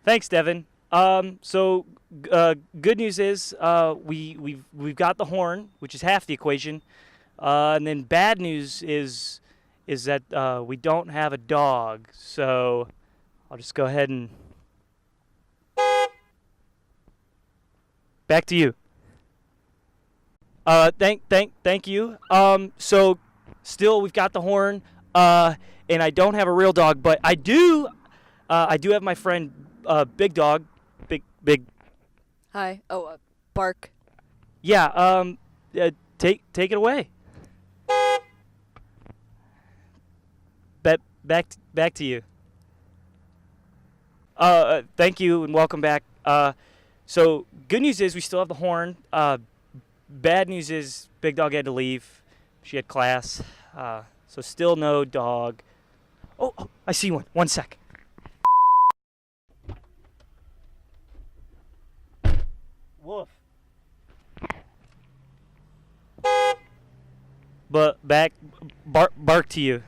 Thanks, Devin. Good news is we've got the horn, which is half the equation. And then bad news is that we don't have a dog. So I'll just go ahead and back to you. Thank you. Still we've got the horn. And I don't have a real dog, but I do have my friend Big Dog, big. Hi. Bark. Yeah. Take it away. Back to you. Thank you and welcome back. So good news is we still have the horn. Bad news is Big Dog had to leave. She had class. So still no dog. Oh, I see one. One sec. Woof. But bark to you.